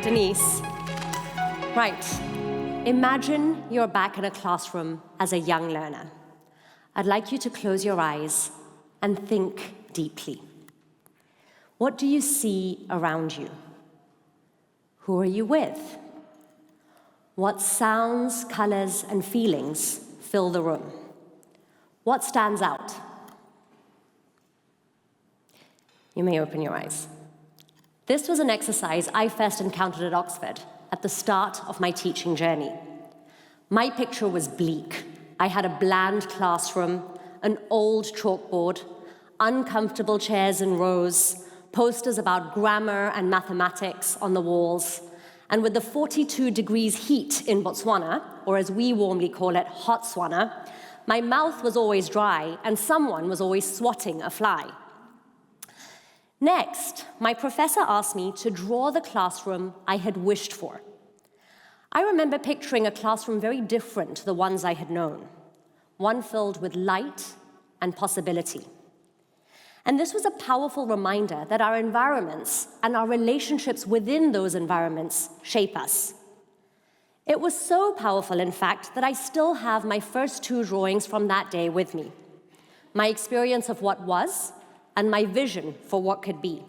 Denise. Right. Imagine you're back in a classroom as a young learner. I'd like you to close your eyes and think deeply. What do you see around you? Who are you with? What sounds, colors, and feelings fill the room? What stands out? You may open your eyes. This was an exercise I first encountered at Oxford at the start of my teaching journey. My picture was bleak. I had a bland classroom, an old chalkboard, uncomfortable chairs in rows, posters about grammar and mathematics on the walls, and with the 42 degrees heat in Botswana, or as we warmly call it, Hotswana, my mouth was always dry and someone was always swatting a fly. Next, my professor asked me to draw the classroom I had wished for. I remember picturing a classroom very different to the ones I had known, one filled with light and possibility. And this was a powerful reminder that our environments and our relationships within those environments shape us. It was so powerful, in fact, that I still have my first two drawings from that day with me. My experience of what was, and my vision for what could be.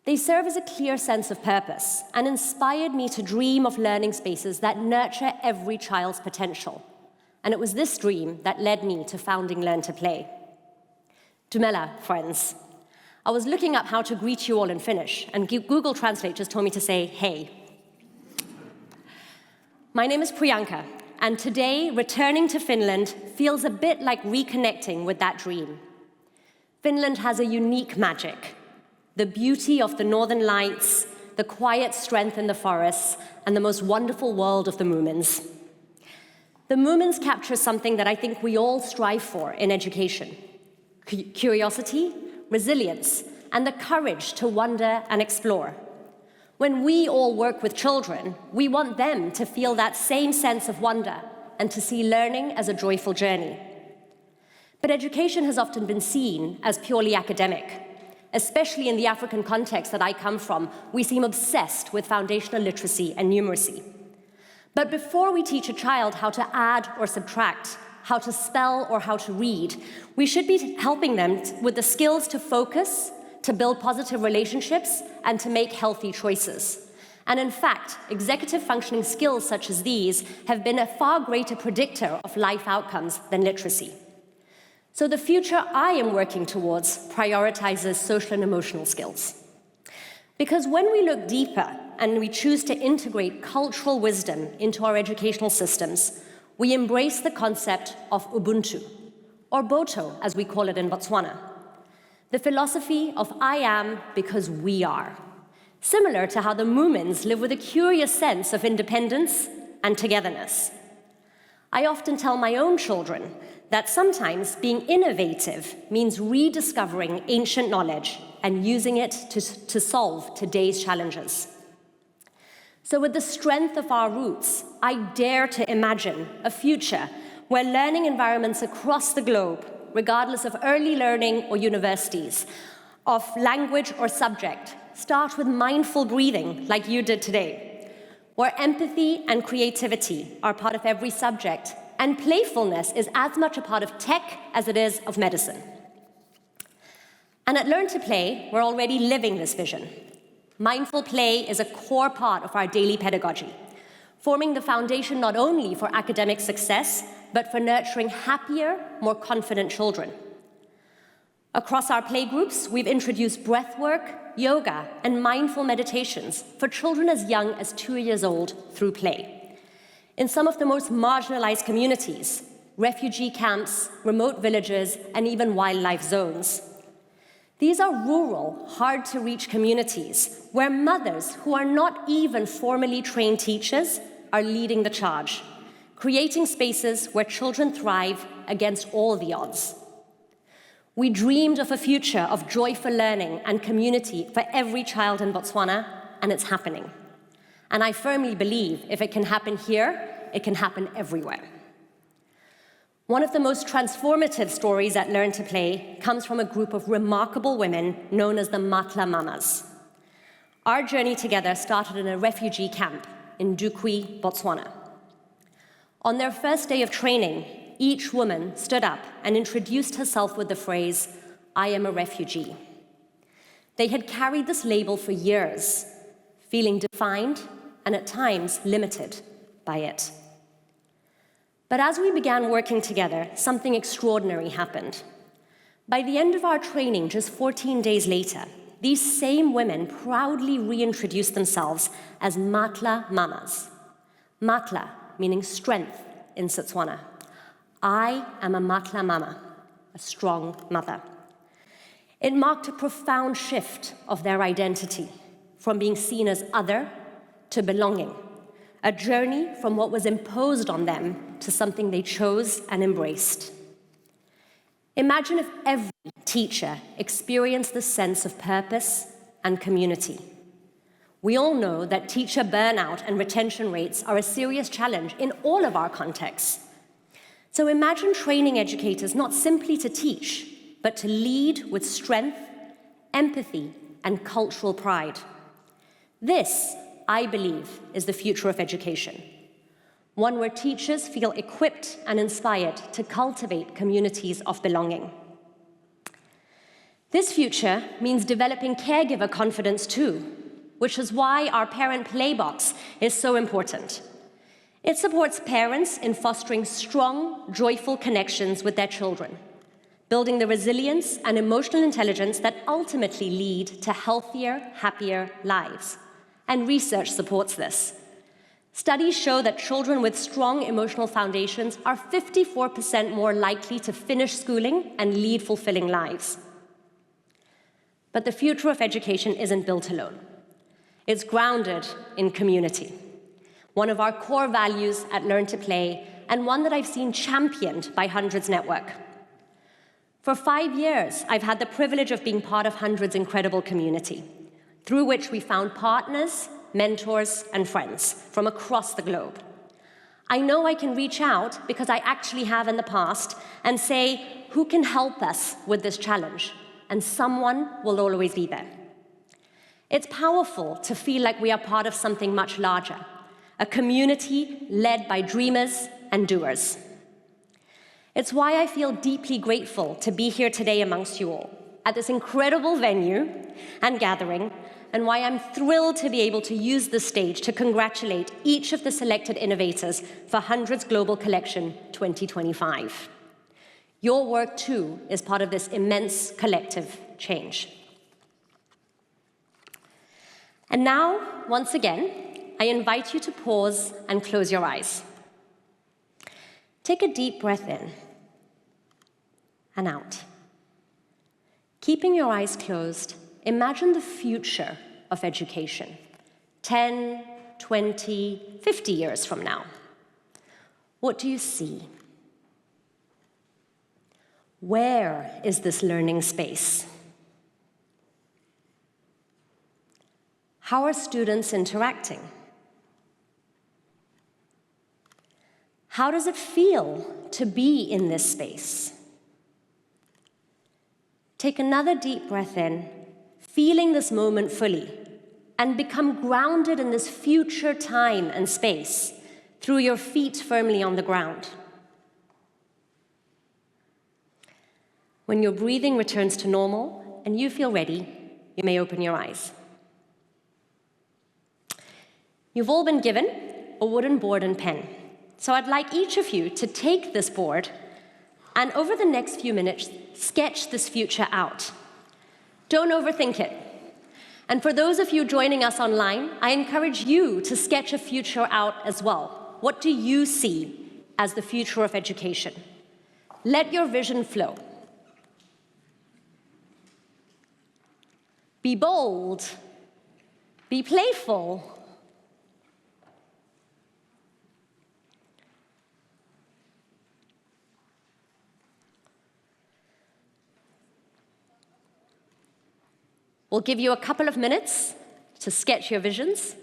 They serve as a clear sense of purpose and inspired me to dream of learning spaces that nurture every child's potential. And it was this dream that led me to founding Learn to Play. Dumela, friends. I was looking up how to greet you all in Finnish, and Google Translate just told me to say, hey. My name is Priyanka, and today, returning to Finland feels a bit like reconnecting with that dream. Finland has a unique magic. The beauty of the northern lights, the quiet strength in the forests, and the most wonderful world of the Moomins. The Moomins capture something that I think we all strive for in education. Curiosity, resilience, and the courage to wonder and explore. When we all work with children, we want them to feel that same sense of wonder and to see learning as a joyful journey. But education has often been seen as purely academic. Especially in the African context that I come from, we seem obsessed with foundational literacy and numeracy. But before we teach a child how to add or subtract, how to spell or how to read, we should be helping them with the skills to focus, to build positive relationships, and to make healthy choices. And in fact, executive functioning skills such as these have been a far greater predictor of life outcomes than literacy. So the future I am working towards prioritizes social and emotional skills. Because when we look deeper and we choose to integrate cultural wisdom into our educational systems, we embrace the concept of Ubuntu, or Boto, as we call it in Botswana. The philosophy of I am because we are. Similar to how the Moomins live with a curious sense of independence and togetherness. I often tell my own children that sometimes being innovative means rediscovering ancient knowledge and using it to solve today's challenges. So with the strength of our roots, I dare to imagine a future where learning environments across the globe, regardless of early learning or universities, of language or subject, start with mindful breathing like you did today, where empathy and creativity are part of every subject, and playfulness is as much a part of tech as it is of medicine. And at Learn to Play, we're already living this vision. Mindful play is a core part of our daily pedagogy, forming the foundation not only for academic success, but for nurturing happier, more confident children. Across our playgroups, we've introduced breathwork, yoga, and mindful meditations for children as young as 2 years old through play. In some of the most marginalized communities, refugee camps, remote villages, and even wildlife zones. These are rural, hard-to-reach communities where mothers who are not even formally trained teachers are leading the charge, creating spaces where children thrive against all the odds. We dreamed of a future of joyful learning and community for every child in Botswana, and it's happening. And I firmly believe if it can happen here, it can happen everywhere. One of the most transformative stories at Learn to Play comes from a group of remarkable women known as the Matla Mamas. Our journey together started in a refugee camp in Dukwi, Botswana. On their first day of training, each woman stood up and introduced herself with the phrase, "I am a refugee." They had carried this label for years, feeling defined and at times limited by it. But as we began working together, something extraordinary happened. By the end of our training, just 14 days later, these same women proudly reintroduced themselves as Matla Mamas. Matla meaning strength in Setswana. I am a Matla Mama, a strong mother. It marked a profound shift of their identity, from being seen as other to belonging, a journey from what was imposed on them to something they chose and embraced. Imagine if every teacher experienced this sense of purpose and community. We all know that teacher burnout and retention rates are a serious challenge in all of our contexts. So imagine training educators not simply to teach, but to lead with strength, empathy, and cultural pride. This, I believe, is the future of education. One where teachers feel equipped and inspired to cultivate communities of belonging. This future means developing caregiver confidence too, which is why our Parent Playbox is so important. It supports parents in fostering strong, joyful connections with their children, building the resilience and emotional intelligence that ultimately lead to healthier, happier lives. And research supports this. Studies show that children with strong emotional foundations are 54% more likely to finish schooling and lead fulfilling lives. But the future of education isn't built alone. It's grounded in community, one of our core values at Learn to Play, and one that I've seen championed by Hundreds Network. For 5 years, I've had the privilege of being part of Hundreds' incredible community, through which we found partners, mentors, and friends from across the globe. I know I can reach out, because I actually have in the past, and say, who can help us with this challenge? And someone will always be there. It's powerful to feel like we are part of something much larger, a community led by dreamers and doers. It's why I feel deeply grateful to be here today amongst you all, at this incredible venue and gathering, and why I'm thrilled to be able to use this stage to congratulate each of the selected innovators for Hundreds Global Collection 2025. Your work, too, is part of this immense collective change. And now, once again, I invite you to pause and close your eyes. Take a deep breath in and out. Keeping your eyes closed, imagine the future of education, 10, 20, 50 years from now. What do you see? Where is this learning space? How are students interacting? How does it feel to be in this space? Take another deep breath in, feeling this moment fully, and become grounded in this future time and space through your feet firmly on the ground. When your breathing returns to normal and you feel ready, you may open your eyes. You've all been given a wooden board and pen. So I'd like each of you to take this board and over the next few minutes, sketch this future out. Don't overthink it. And for those of you joining us online, I encourage you to sketch a future out as well. What do you see as the future of education? Let your vision flow. Be bold. Be playful. We'll give you a couple of minutes to sketch your visions.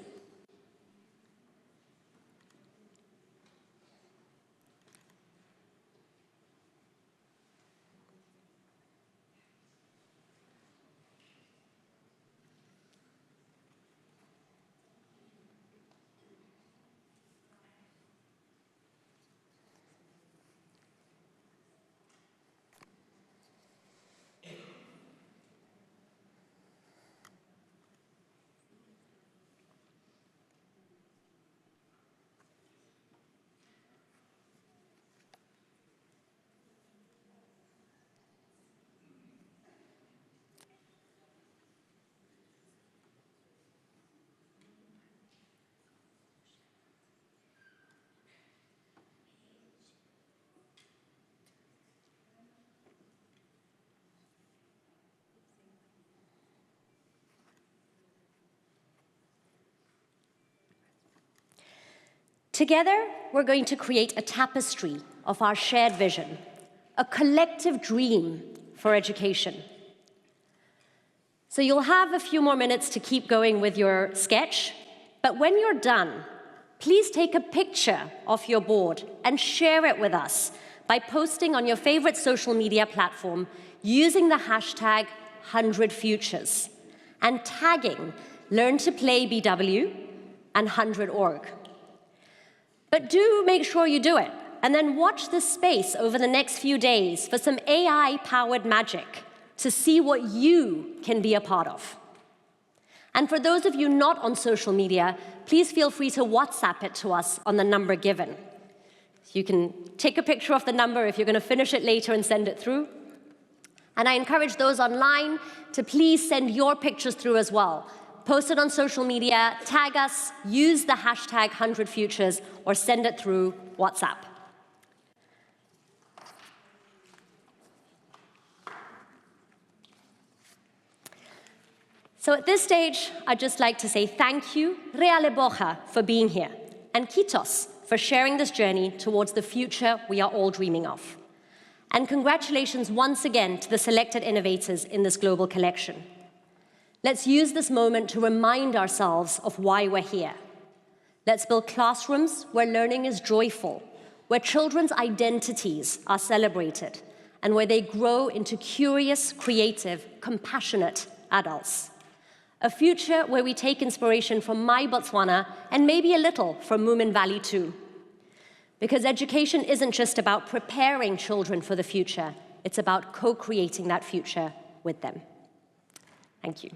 Together, we're going to create a tapestry of our shared vision, a collective dream for education. So you'll have a few more minutes to keep going with your sketch, but when you're done, please take a picture of your board and share it with us by posting on your favorite social media platform using the hashtag 100futures and tagging LearnToPlayBW and 100org. But do make sure you do it, and then watch this space over the next few days for some AI-powered magic to see what you can be a part of. And for those of you not on social media, please feel free to WhatsApp it to us on the number given. You can take a picture of the number if you're going to finish it later and send it through. And I encourage those online to please send your pictures through as well. Post it on social media, tag us, use the hashtag 100futures, or send it through WhatsApp. So at this stage, I'd just like to say thank you, Realebocha, for being here, and Kitos for sharing this journey towards the future we are all dreaming of. And congratulations once again to the selected innovators in this global collection. Let's use this moment to remind ourselves of why we're here. Let's build classrooms where learning is joyful, where children's identities are celebrated, and where they grow into curious, creative, compassionate adults. A future where we take inspiration from my Botswana and maybe a little from Moomin Valley too. Because education isn't just about preparing children for the future, it's about co-creating that future with them. Thank you.